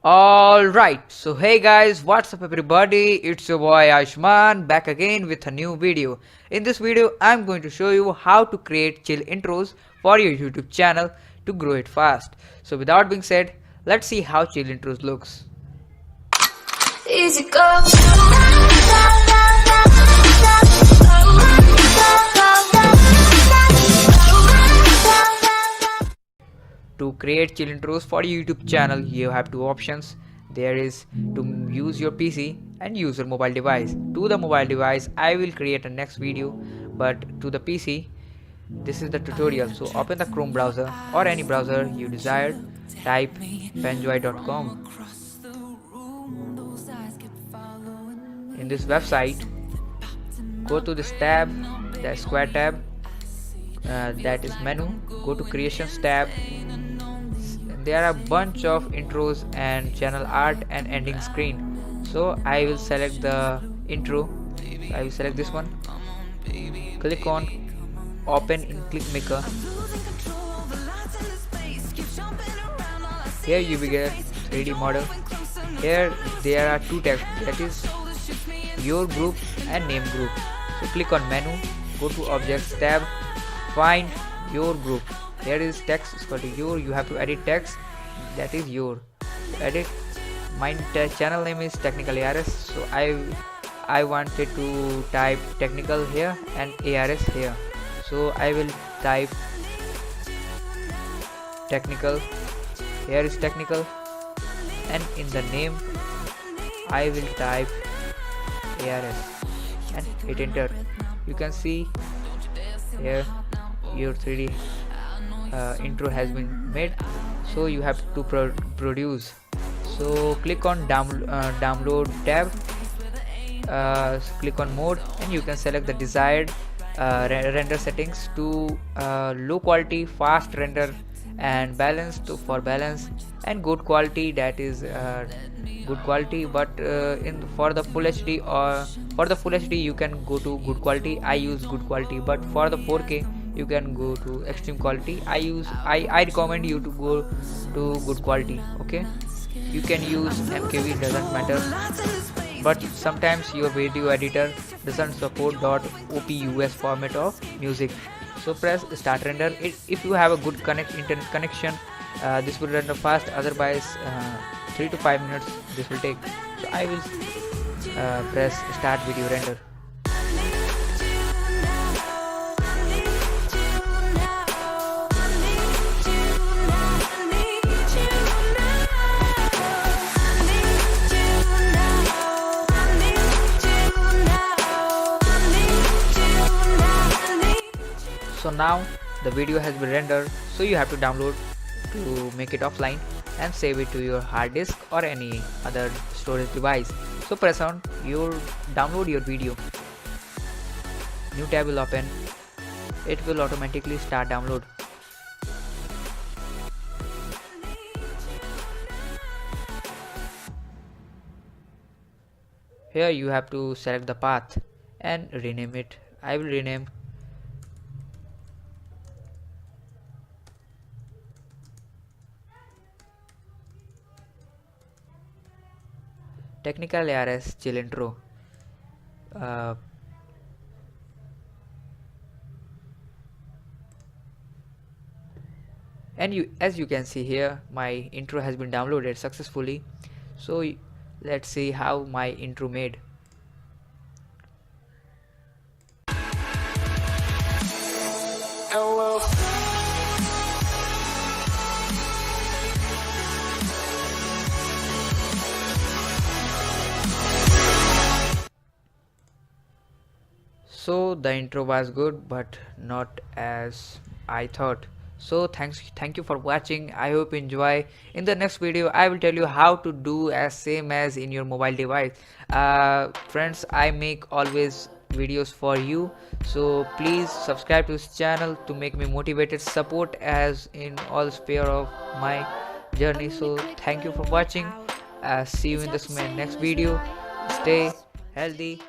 Alright, so hey guys, what's up everybody? It's your boy Ayushman back again with a new video. In this video, I'm going to show you how to create chill intros for your YouTube channel to grow it fast. So without being said, let's see how chill intros looks. Easy go. To create chill intros for your YouTube channel, you have two options. There is to use your PC and use your mobile device. To the mobile device, I will create a next video, but to the PC, this is the tutorial. So open the Chrome browser or any browser you desire, type fanjoy.com. In this website, go to this tab, the square tab, that is menu. Go to creations tab. There are a bunch of intros and channel art and ending screen. So I will select the intro. So I will select this one. Click on open in ClickMaker. Here you will get 3D model. Here there are two tabs, that is your group and name group. So click on menu, go to objects tab, find your group. Here is text is called your. You have to edit text, that is your. Edit. My channel name is technical ARS, so I wanted to type technical here and ARS here. So I will type technical. Here is technical, and in the name I will type ARS and hit enter. You can see here your 3D intro has been made. So you have to produce. So click on download tab, click on mode, and you can select the desired render settings to low quality, fast render, and balance for balance, and good quality, that is good quality. But for the full HD or for the full HD you can go to good quality. I use good quality, but for the 4K you can go to extreme quality. I recommend you to go to good quality. Okay, you can use MKV, doesn't matter, but sometimes your video editor doesn't support .opus format of music. So press start render. If you have a good internet connection, this will render fast. Otherwise 3 to 5 minutes this will take. So I will press start video render. So now the video has been rendered, so you have to download to make it offline and save it to your hard disk or any other storage device. So press on your download your video. New tab will open. It will automatically start download. Here you have to select the path and rename it. I will rename technical ARS chill intro. And as you can see here, my intro has been downloaded successfully. So let's see how my intro made. So the intro was good, but not as I thought. So thank you for watching. I hope you enjoy. In the next video I will tell you how to do as same as in your mobile device. Friends, I make always videos for you, so please subscribe to this channel to make me motivated, support as in all sphere of my journey. So thank you for watching. See you in this next video. Stay healthy.